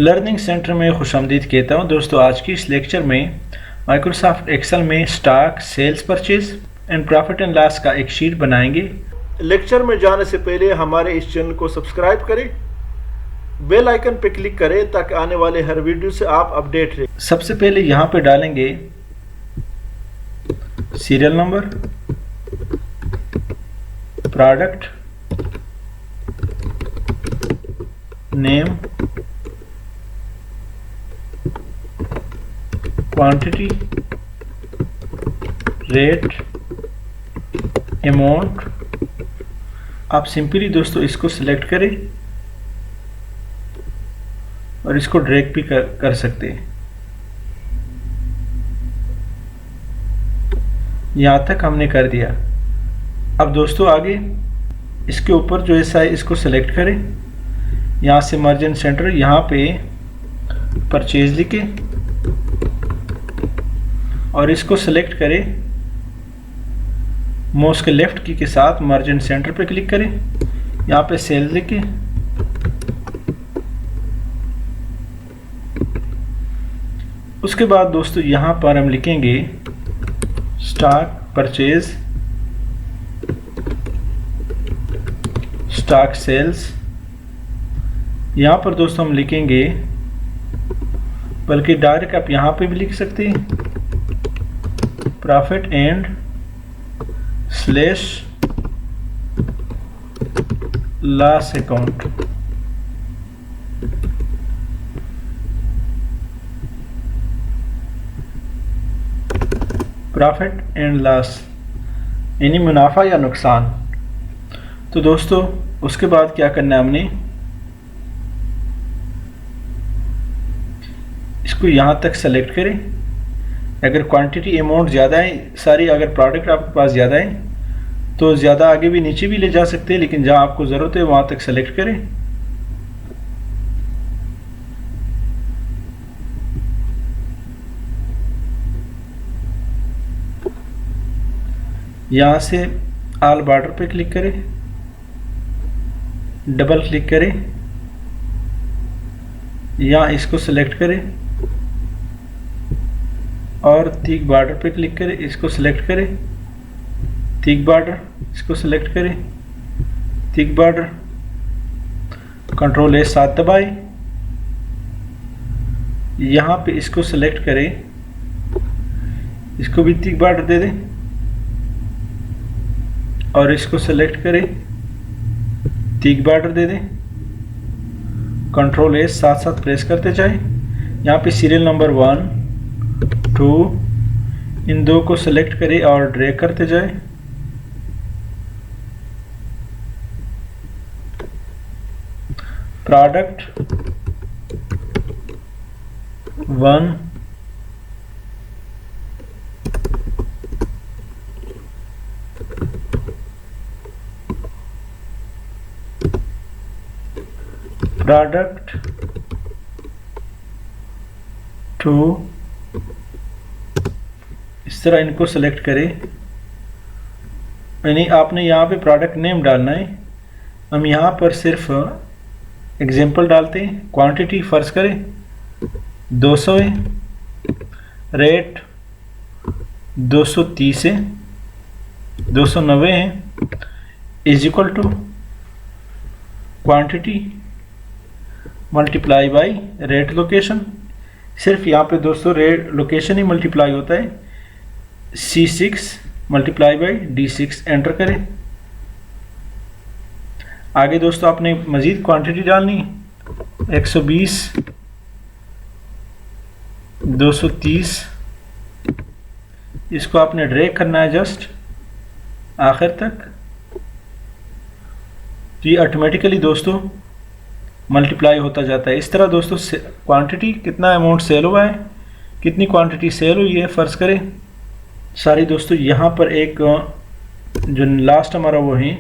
Learning centre में खुशामदीद कहता हूँ। दोस्तों आज की इस लेक्चर में माइक्रोसॉफ्ट एक्सेल में stock, sales purchase and profit and loss का एक शीट बनाएंगे। लेक्चर में जाने से पहले हमारे इस चैनल को सब्सक्राइब करें, बेल आइकन पर क्लिक करें ताकि आने वाले हर वीडियो से आप अपडेट रहें। सबसे पहले यहाँ पे डालेंगे serial number, product name, quantity, rate, amount. आप सिंपली दोस्तों इसको सिलेक्ट करें और इसको ड्रैग भी कर सकते हैं। यहाँ तक हमने कर दिया। अब दोस्तों आगे इसके ऊपर जो ऐसा है इसको सिलेक्ट करें, यहाँ से मार्जिन सेंटर, यहाँ पे परचेज लिखे और इसको सिलेक्ट करें। माउस के लेफ्ट की के साथ मार्जिन सेंटर पे क्लिक करें, यहाँ पे सेल्स लिखे, उसके बाद दोस्तों यहाँ पर हम लिखेंगे स्टॉक परचेज, स्टॉक सेल्स। यहाँ पर दोस्तों हम लिखेंगे, बल्कि डायरेक्ट आप यहाँ पे भी लिख सकते हैं, profit and slash loss account. Profit and loss यानी मुनाफा या नुकसान। तो दोस्तों उसके बाद क्या करना है, हमने इसको यहाँ तक सेलेक्ट करें। अगर क्वांटिटी अमाउंट ज़्यादा है सारी, अगर प्रोडक्ट आपके पास ज़्यादा है तो ज़्यादा आगे भी नीचे भी ले जा सकते हैं, लेकिन जहाँ आपको ज़रूरत है वहाँ तक सेलेक्ट करें। यहाँ से ऑल बॉर्डर पे क्लिक करें, डबल क्लिक करें, यहाँ इसको सेलेक्ट करें और थिक बॉर्डर पे क्लिक करें, इसको सिलेक्ट करें, थिक बॉर्डर, इसको सिलेक्ट करें, थिक बॉर्डर, कंट्रोल A7 दबाएं, यहाँ पे इसको सिलेक्ट करें, इसको भी थिक बॉर्डर दे दें और इसको सिलेक्ट करें, थिक बॉर्डर दे दें, कंट्रोल A साथ साथ प्रेस करते जाएं। यहाँ पे सीरियल नंबर 1, 2, इन दो को सिलेक्ट करें और ड्रैग करते जाए। प्रोडक्ट 1, प्रोडक्ट 2, इस तरह इनको सेलेक्ट करें। यानी आपने यहाँ पे प्रोडक्ट नेम डालना है। हम यहाँ पर सिर्फ एग्जांपल डालते हैं। क्वांटिटी फर्ज करें 200 है, रेट 230 है, 290 है, is equal to quantity multiply by rate location. सिर्फ यहाँ पे दोस्तों रेट लोकेशन ही मल्टीप्लाई होता है। C6 multiply by D6 enter करें। आगे दोस्तों आपने मज़ीद क्वांटिटी डालनी, 120, 230, इसको आपने ड्रैग करना है जस्ट आखिर तक। तो ये ऑटोमेटिकली दोस्तों मल्टीप्लाई होता जाता है। इस तरह दोस्तों क्वांटिटी, कितना अमाउंट सेल हुआ है, कितनी क्वांटिटी सेल हुई है फ़र्ज़ करें सारी। दोस्तों यहाँ पर एक जो लास्ट हमारा वो है,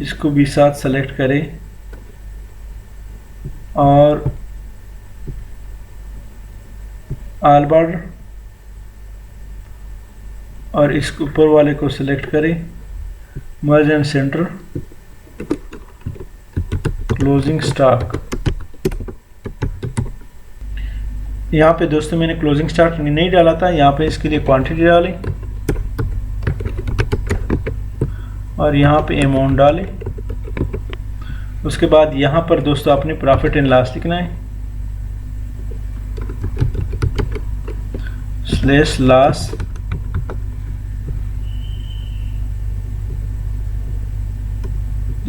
इसको भी साथ सेलेक्ट करें और ऑल बॉर्डर और इसके ऊपर वाले को सिलेक्ट करें, मर्ज एंड सेंटर, क्लोजिंग स्टॉक। यहाँ पे दोस्तों मैंने क्लोजिंग स्टॉक नहीं डाला था, यहाँ पे इसके लिए क्वांटिटी डालें और यहाँ पे अमाउंट डालें। उसके बाद यहाँ पर दोस्तों आपने प्रॉफिट एंड लॉस लिखना है, स्लैश लॉस,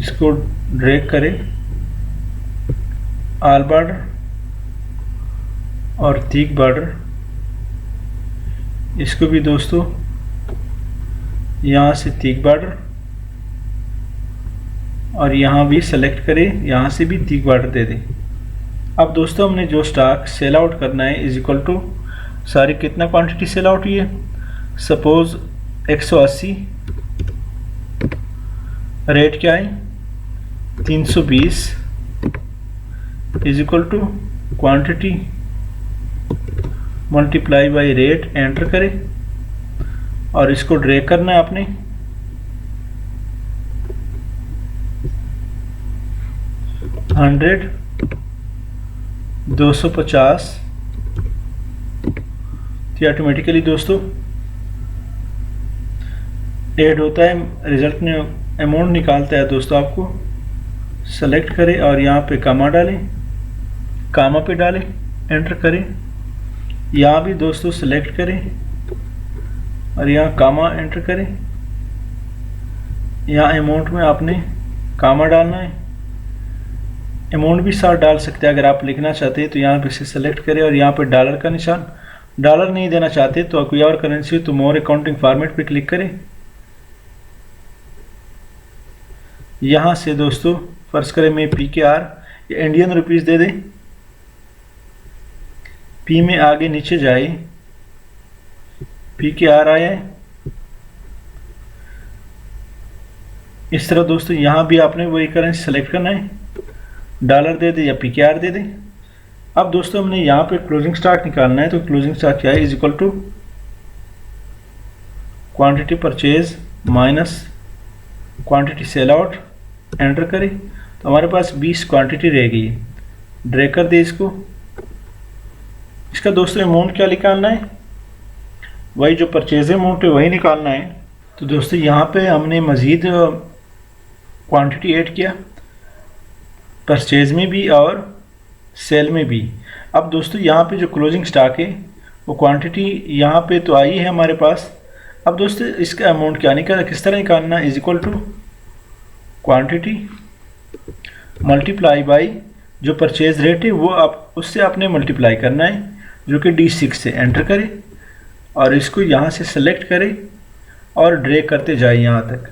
इसको ड्रैग करें ऑल बॉर्डर और थिक बॉर्डर, इसको भी दोस्तों यहाँ से थिक बॉर्डर और यहाँ भी सेलेक्ट करें, यहाँ से भी थिक बॉर्डर दे दें। अब दोस्तों हमने जो स्टॉक सेल आउट करना है इज इक्वल टू सारी कितना क्वांटिटी सेल आउट हुई है, सपोज 180, रेट क्या है 320 is equal to quantity multiply by rate, enter करें और इसको ड्रैग करना है आपने। $100, 250 तो ऑटोमेटिकली दोस्तों ऐड होता है, रिजल्ट में अमाउंट निकालता है दोस्तों। आपको सेलेक्ट करें और यहाँ पे कामा डालें, कामा पे डालें, एंटर करें। यहाँ भी दोस्तों सेलेक्ट करें और यहाँ कामा एंटर करें। यहाँ अमाउंट में आपने कामा डालना है, अमाउंट भी साथ डाल सकते हैं अगर आप लिखना चाहते हैं तो यहाँ पे से सेलेक्ट करें और यहाँ पे डॉलर का निशान, डॉलर नहीं देना चाहते तो कोई और करेंसी हो तो मोर अकाउंटिंग फॉर्मेट पे क्लिक करें। यहाँ से दोस्तों फर्ज करें मैं PKR या इंडियन रुपीस दे दें, पी में आगे नीचे जाए, PKR आया है। इस तरह दोस्तों यहाँ भी आपने वही करेंसी सेलेक्ट करना है, डॉलर दे दे या PKR दे दे। अब दोस्तों हमने यहाँ पे क्लोजिंग स्टॉक निकालना है, तो क्लोजिंग स्टॉक क्या है, is equal to quantity purchase minus quantity sale out, enter करें तो हमारे पास 20 क्वांटिटी रह गई। ड्रैग कर दे इसको। इसका दोस्तों अमाउंट क्या निकालना है, वही जो परचेज अमाउंट है वही निकालना है। तो दोस्तों यहाँ पे हमने मज़ीद क्वांटिटी ऐड किया, परचेज में भी और सेल में भी। अब दोस्तों यहाँ पे जो क्लोजिंग स्टॉक है वो क्वांटिटी यहाँ पे तो आई है हमारे पास। अब दोस्तों इसका अमाउंट क्या निकालना, किस तरह निकालना, is equal to quantity multiply by जो परचेज रेट है वो आप उससे आपने मल्टीप्लाई करना है, जो कि D6 से, एंटर करें और इसको यहाँ से सेलेक्ट करें और ड्रैग करते जाए यहाँ तक।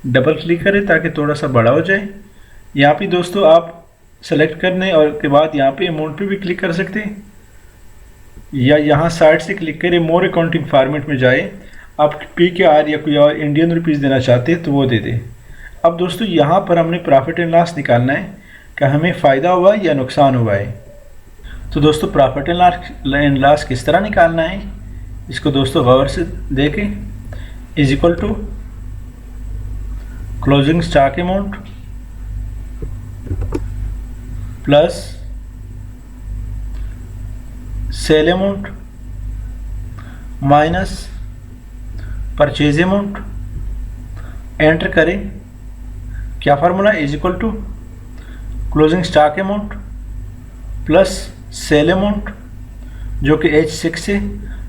डबल क्लिक करें ताकि थोड़ा सा बड़ा हो जाए। यहाँ पे दोस्तों आप सेलेक्ट करने और के बाद यहाँ पे अमाउंट पे भी क्लिक कर सकते हैं, या यहाँ साइड से क्लिक करें, मोर अकाउंटिंग फॉर्मेट में जाए, आप PKR या कोई और इंडियन रुपीस देना चाहते हैं तो वो दे दें। अब दोस्तों यहाँ पर हमने प्रॉफिट एंड लॉस निकालना है कि हमें फ़ायदा हुआ या नुकसान हुआ है। तो दोस्तों प्रॉफिट एंड लॉस किस तरह निकालना है, इसको दोस्तों गौर से देखें। Is equal to closing stock amount plus sale amount minus purchase amount, enter करें। क्या formula, is equal to closing stock amount plus sale amount जो कि H6 से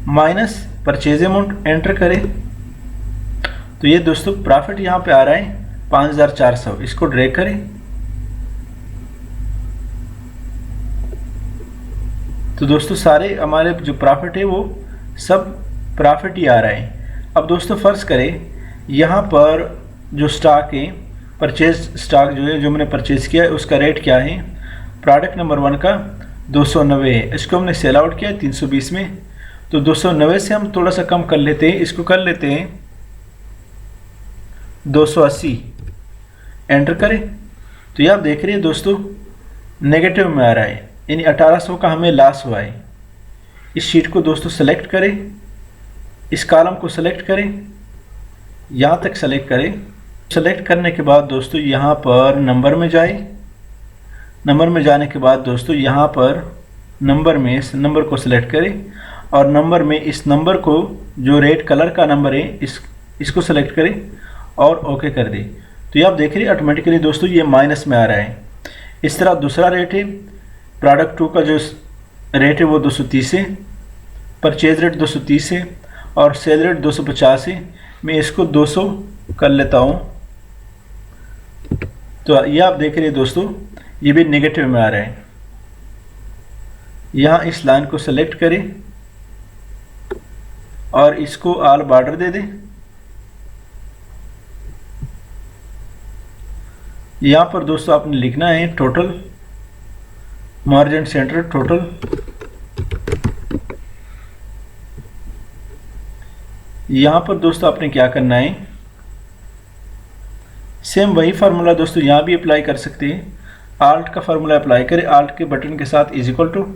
माइनस परचेज अमाउंट, एंटर करें। तो ये दोस्तों प्रॉफिट यहाँ पे आ रहा है 5400, इसको ड्रैग करें। तो दोस्तों सारे हमारे जो प्रॉफिट है वो सब प्रॉफिट ही आ रहा है। अब दोस्तों फर्ज करें यहाँ पर जो स्टॉक है, परचेज स्टॉक जो है, जो मैंने परचेज किया है उसका रेट क्या है, प्रोडक्ट नंबर 1 का 290 है, इसको हमने सेल आउट किया है 320 में। तो 290 से हम थोड़ा सा कम कर लेते हैं, इसको कर लेते हैं 280, एंटर करें। तो ये आप देख रहे हैं दोस्तों नेगेटिव में आ रहा है, यानी 1800 का हमें लॉस हुआ है। इस शीट को दोस्तों सेलेक्ट करें, इस कॉलम को सेलेक्ट करें, यहाँ तक सेलेक्ट करें। सेलेक्ट करने के बाद दोस्तों यहाँ पर नंबर में जाए, नंबर में जाने के बाद दोस्तों यहाँ पर नंबर में इस नंबर को सिलेक्ट करें और नंबर में इस नंबर को जो रेड कलर का नंबर है इसको सेलेक्ट करें और ओके कर दें। तो ये आप देख रहे हैं ऑटोमेटिकली दोस्तों ये माइनस में आ रहा है। इस तरह दूसरा रेट है, प्रोडक्ट 2 का जो रेट है वो 230 है, परचेज रेट 230 है और सेल रेट 250 है। मैं इसको 200 कर लेता हूँ। तो ये आप देख रहे हैं दोस्तों ये भी नेगेटिव में आ रहा है। यहाँ इस लाइन को सेलेक्ट करें और इसको ऑल बॉर्डर दे दें। यहाँ पर दोस्तों आपने लिखना है टोटल मार्जिन सेंटर टोटल। यहाँ पर दोस्तों आपने क्या करना है, सेम वही फार्मूला दोस्तों यहाँ भी अप्लाई कर सकते हैं। आल्ट का फार्मूला अप्लाई करें, आल्ट के बटन के साथ is equal to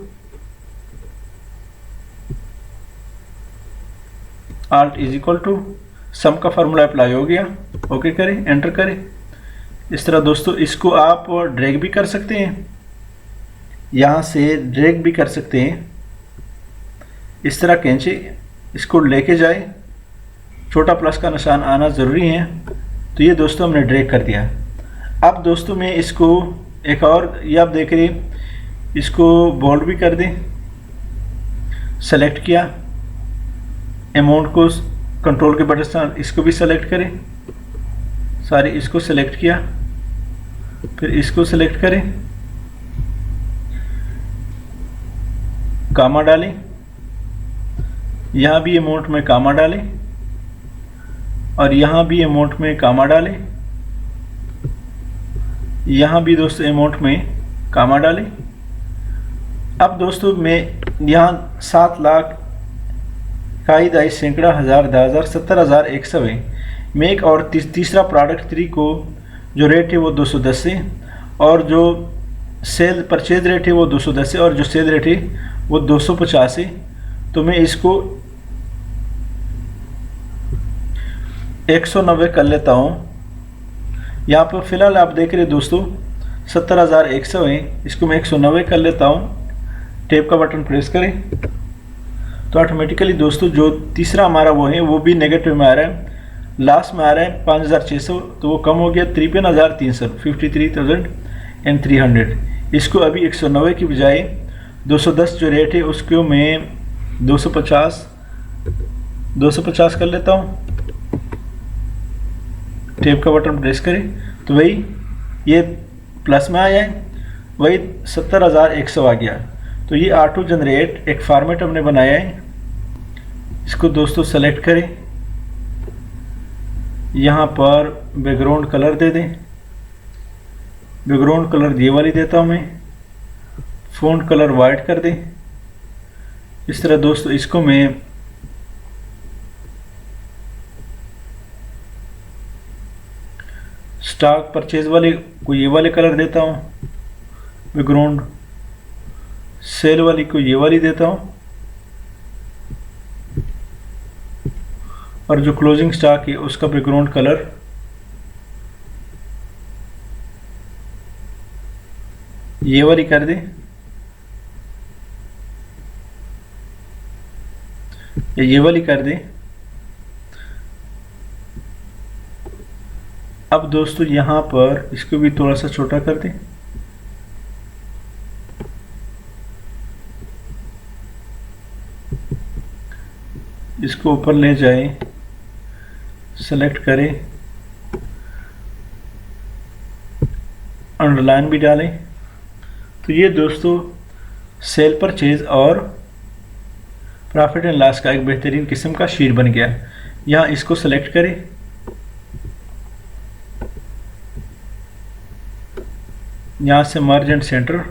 alt is equal to sum का फार्मूला अप्लाई हो गया। ओके करें, एंटर करें। इस तरह दोस्तों इसको आप ड्रैग भी कर सकते हैं, यहाँ से ड्रैग भी कर सकते हैं। इस तरह कैंची इसको लेके जाए, छोटा प्लस का निशान आना ज़रूरी है। तो ये दोस्तों हमने ड्रैग कर दिया। अब दोस्तों मैं इसको एक और, ये आप देख रहे हैं, इसको बोल्ड भी कर दें। सेलेक्ट किया, अमाउंट को कंट्रोल के बटन से इसको भी सेलेक्ट करें, सारे इसको सेलेक्ट किया, फिर इसको सेलेक्ट करें, कामा डालें, यहाँ भी अमाउंट में कामा डालें और यहाँ भी अमाउंट में कामा डालें, यहाँ भी दोस्तों अमाउंट में कामा डालें। अब दोस्तों मैं यहाँ 7 लाख इकाई, दाई, सैकड़ा, हज़ार, 10,000, 70,100 है। मैं एक और तीसरा प्रोडक्ट 3 को जो रेट है वो 210 है और जो सेल परचेज रेट है वो 210 है और जो सेल रेट है वो 250 है। तो मैं इसको 190 कर लेता हूँ। यहाँ पर फिलहाल आप देख रहे दोस्तों 70,100 है, इसको मैं 190 कर लेता हूँ। टेप का बटन प्रेस करें तो ऑटोमेटिकली दोस्तों जो तीसरा हमारा वो है वो भी नेगेटिव में आ रहा है, लास्ट में आ रहा है 5,600, तो वो कम हो गया 53,300, 53,300। इसको अभी 190 की बजाय 210 जो रेट है उसको मैं 250 कर लेता हूँ। टेप का बटन प्रेस करें तो वही ये प्लस में आया है, वही 70,100 आ गया। तो ये ऑटो जनरेट एक फॉर्मेट हमने बनाया है। इसको दोस्तों सेलेक्ट करें, यहाँ पर बैकग्राउंड कलर दे दें। बैकग्राउंड कलर ये वाली देता हूँ मैं, फ़ॉन्ट कलर वाइट कर दें। इस तरह दोस्तों इसको मैं स्टॉक परचेज वाले को ये वाले कलर देता हूँ, बैकग्राउंड सेल वाली को ये वाली देता हूँ और जो क्लोजिंग स्टॉक है उसका बैकग्राउंड कलर ये वाली कर दें या ये वाली कर दें। अब दोस्तों यहाँ पर इसको भी थोड़ा सा छोटा कर दें। इसको ऊपर ले जाएं, सेलेक्ट करें, अंडरलाइन भी डालें। तो ये दोस्तों सेल परचेज और प्रॉफिट एंड लॉस का एक बेहतरीन किस्म का शीट बन गया। यहाँ इसको सेलेक्ट करें, यहाँ से मर्ज एंड सेंटर,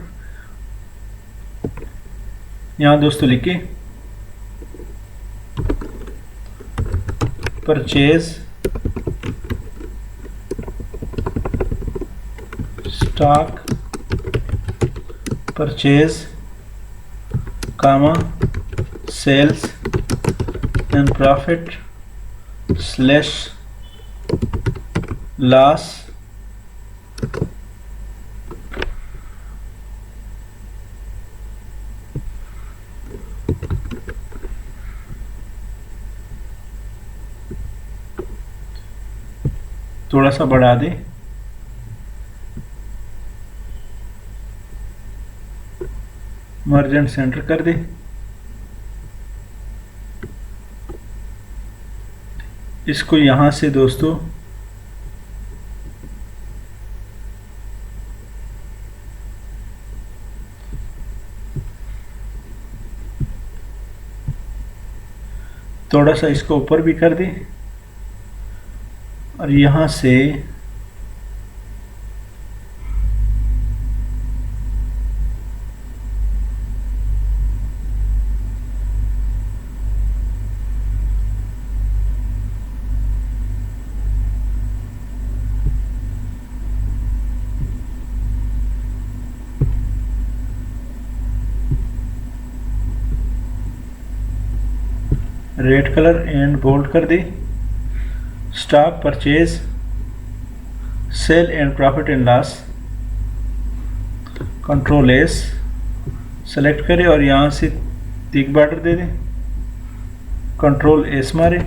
यहाँ दोस्तों लिखिए purchase stock purchase comma sales and profit slash loss थोड़ा सा बढ़ा दें। मर्ज एंड सेंटर कर दें। इसको यहाँ से दोस्तों थोड़ा सा इसको ऊपर भी कर दें और यहाँ से रेड कलर एंड बोल्ड कर दी। Stock purchase, sale and profit and loss, control S select करें और यहाँ से टिक बॉर्डर दे दें। कंट्रोल एस मारे,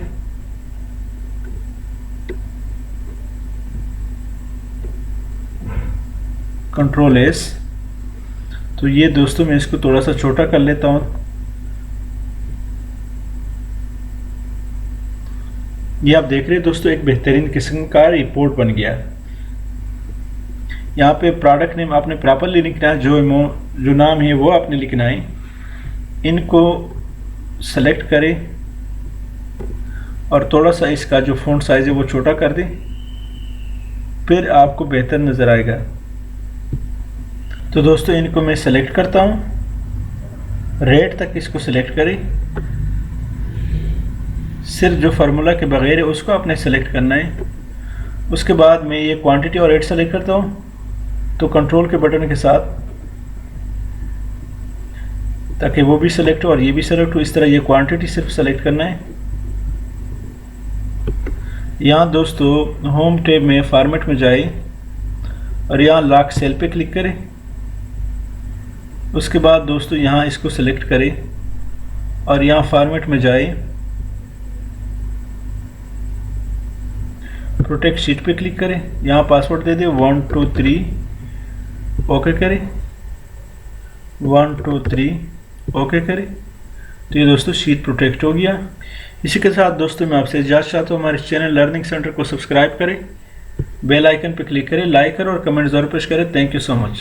कंट्रोल एस। तो ये दोस्तों मैं इसको थोड़ा सा छोटा कर लेता हूँ। ये आप देख रहे हैं दोस्तों एक बेहतरीन किस्म का रिपोर्ट बन गया। यहाँ पे प्रोडक्ट नेम आपने प्रॉपरली लिखना है, जो नाम है वो आपने लिखना है। इनको सेलेक्ट करें और थोड़ा सा इसका जो फ़ॉन्ट साइज़ है वो छोटा कर दें, फिर आपको बेहतर नज़र आएगा। तो दोस्तों इनको मैं सेलेक्ट करता हूँ, रेट तक इसको सेलेक्ट करें। सिर्फ जो फार्मूला के बगैर है उसको आपने सेलेक्ट करना है। उसके बाद मैं ये क्वांटिटी और रेट सेलेक्ट करता हूँ, तो कंट्रोल के बटन के साथ, ताकि वो भी सेलेक्ट हो और ये भी सेलेक्ट हो। इस तरह ये क्वांटिटी सिर्फ सेलेक्ट करना है। यहाँ दोस्तों होम टैब में फॉर्मेट में जाए और यहाँ लॉक सेल पे क्लिक करें। उसके बाद दोस्तों यहाँ इसको सेलेक्ट करें और यहाँ फॉर्मेट में जाए, प्रोटेक्ट शीट पे क्लिक करें। यहाँ पासवर्ड दे दें 1 2 3, ओके करें। 1 2 3 ओके करें। तो ये दोस्तों शीट प्रोटेक्ट हो गया। इसी के साथ दोस्तों मैं आपसे इजाज़त चाहता हूँ, हमारे चैनल लर्निंग सेंटर को सब्सक्राइब करें, बेल आइकन पे क्लिक करें, लाइक करें और कमेंट ज़रूर पेश करें। Thank you so much.